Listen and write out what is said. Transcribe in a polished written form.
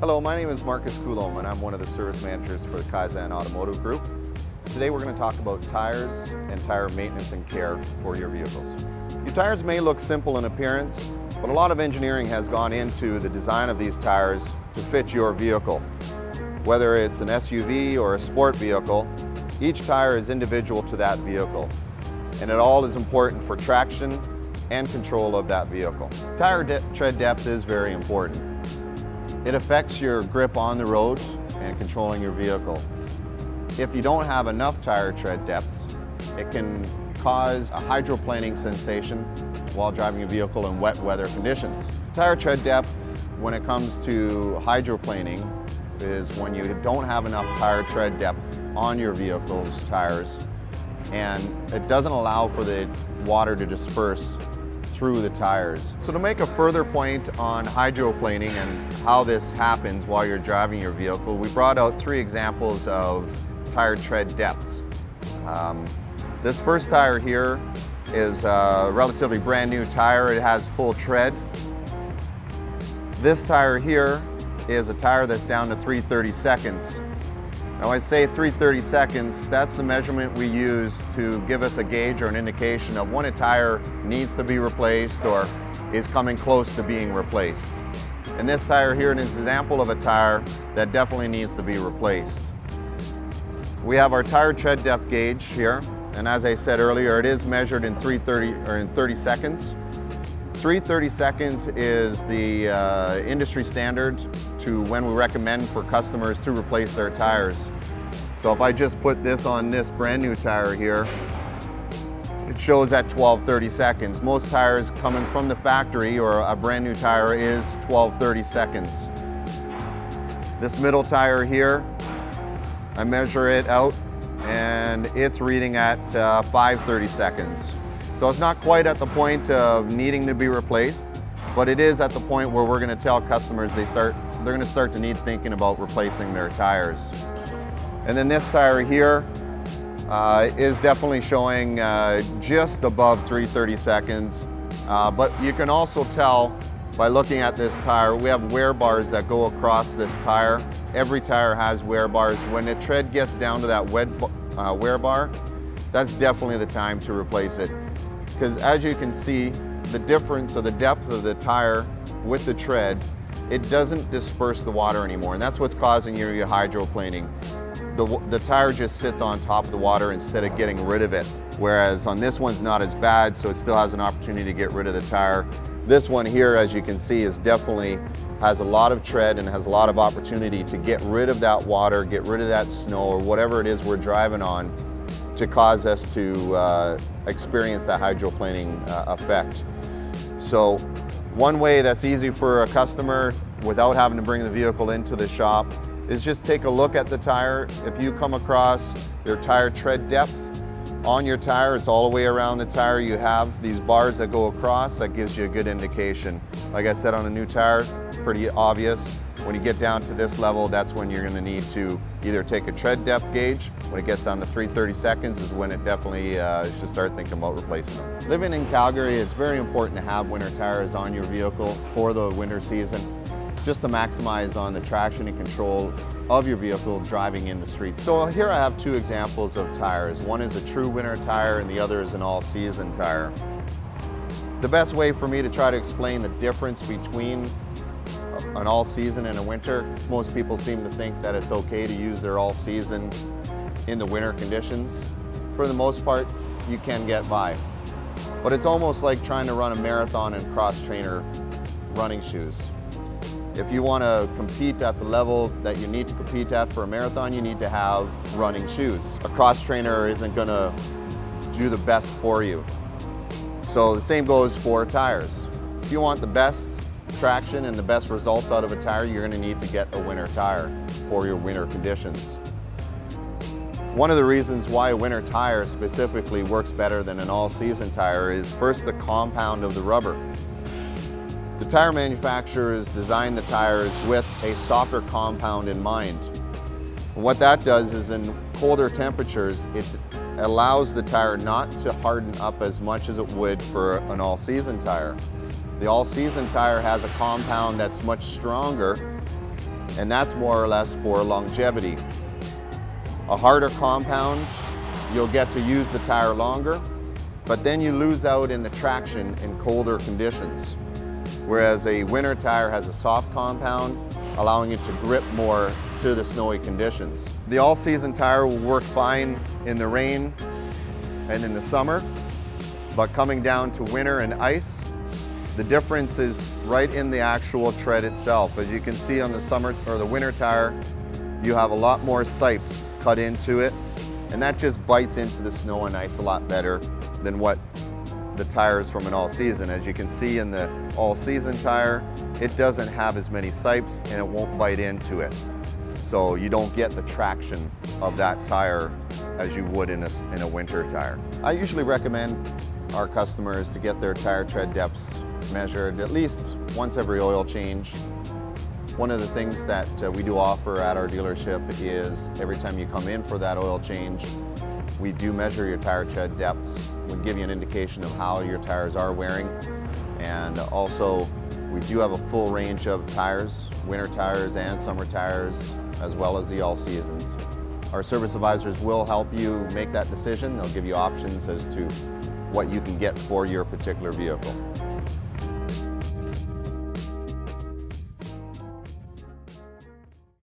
Hello, my name is Marcus Coulombe and I'm one of the service managers for the Kaizen Automotive Group. Today we're going to talk about tires and tire maintenance and care for your vehicles. Your tires may look simple in appearance, but a lot of engineering has gone into the design of these tires to fit your vehicle. Whether it's an SUV or a sport vehicle, each tire is individual to that vehicle, and it all is important for traction and control of that vehicle. Tire tread depth is very important. It affects your grip on the road and controlling your vehicle. If you don't have enough tire tread depth, it can cause a hydroplaning sensation while driving a vehicle in wet weather conditions. Tire tread depth, when it comes to hydroplaning, is when you don't have enough tire tread depth on your vehicle's tires, and it doesn't allow for the water to disperse through the tires. So to make a further point on hydroplaning and how this happens while you're driving your vehicle, we brought out 3 examples of tire tread depths. This first tire here is a relatively brand new tire. It has full tread. This tire here is a tire that's down to 3/32. Now I say 3/32, that's the measurement we use to give us a gauge or an indication of when a tire needs to be replaced or is coming close to being replaced. And this tire here is an example of a tire that definitely needs to be replaced. We have our tire tread depth gauge here, and as I said earlier, it is measured in 30 seconds. 3/30 seconds is the industry standard to when we recommend for customers to replace their tires. So if I just put this on this brand new tire here, it shows at 12:30 seconds. Most tires coming from the factory or a brand new tire is 12:30 seconds. This middle tire here, I measure it out and it's reading at 5:30 seconds. So it's not quite at the point of needing to be replaced, but it is at the point where we're going to tell customers they're going to start to need thinking about replacing their tires. And then this tire here is definitely showing just above 3:30 seconds, but you can also tell by looking at this tire, we have wear bars that go across this tire. Every tire has wear bars. When the tread gets down to that wear bar, that's definitely the time to replace it. Because as you can see, the difference of the depth of the tire with the tread, it doesn't disperse the water anymore, and that's what's causing your hydroplaning. The tire just sits on top of the water instead of getting rid of it, whereas on this one's not as bad, so it still has an opportunity to get rid of the tire. This one here, as you can see, is definitely has a lot of tread and has a lot of opportunity to get rid of that water, get rid of that snow, or whatever it is we're driving on, to cause us to experience that hydroplaning effect. So one way that's easy for a customer without having to bring the vehicle into the shop is just take a look at the tire. If you come across your tire tread depth on your tire, it's all the way around the tire, you have these bars that go across, that gives you a good indication. Like I said, on a new tire, pretty obvious. When you get down to this level, that's when you're going to need to either take a tread depth gauge. When it gets down to 3:30 seconds is when it definitely should start thinking about replacing them. Living in Calgary, it's very important to have winter tires on your vehicle for the winter season, just to maximize on the traction and control of your vehicle driving in the streets. So here I have 2 examples of tires. One is a true winter tire and the other is an all-season tire. The best way for me to try to explain the difference between an all-season and a winter, because most people seem to think that it's okay to use their all-season in the winter conditions. For the most part, you can get by. But it's almost like trying to run a marathon in cross-trainer running shoes. If you want to compete at the level that you need to compete at for a marathon, you need to have running shoes. A cross-trainer isn't going to do the best for you. So the same goes for tires. If you want the best traction and the best results out of a tire, you're going to need to get a winter tire for your winter conditions. One of the reasons why a winter tire specifically works better than an all-season tire is first the compound of the rubber. The tire manufacturers design the tires with a softer compound in mind. And what that does is in colder temperatures, it allows the tire not to harden up as much as it would for an all-season tire. The all-season tire has a compound that's much stronger and that's more or less for longevity. A harder compound, you'll get to use the tire longer, but then you lose out in the traction in colder conditions. Whereas a winter tire has a soft compound, allowing it to grip more to the snowy conditions. The all-season tire will work fine in the rain and in the summer, but coming down to winter and ice, the difference is right in the actual tread itself. As you can see on the summer or the winter tire, you have a lot more sipes cut into it, and that just bites into the snow and ice a lot better than what the tires from an all-season. As you can see in the all-season tire, it doesn't have as many sipes and it won't bite into it. So you don't get the traction of that tire as you would in a winter tire. I usually recommend our customers to get their tire tread depths measured at least once every oil change. One of the things that we do offer at our dealership is every time you come in for that oil change, we do measure your tire tread depths. We give you an indication of how your tires are wearing, and also we do have a full range of tires, winter tires and summer tires, as well as the all seasons. Our service advisors will help you make that decision. They'll give you options as to what you can get for your particular vehicle.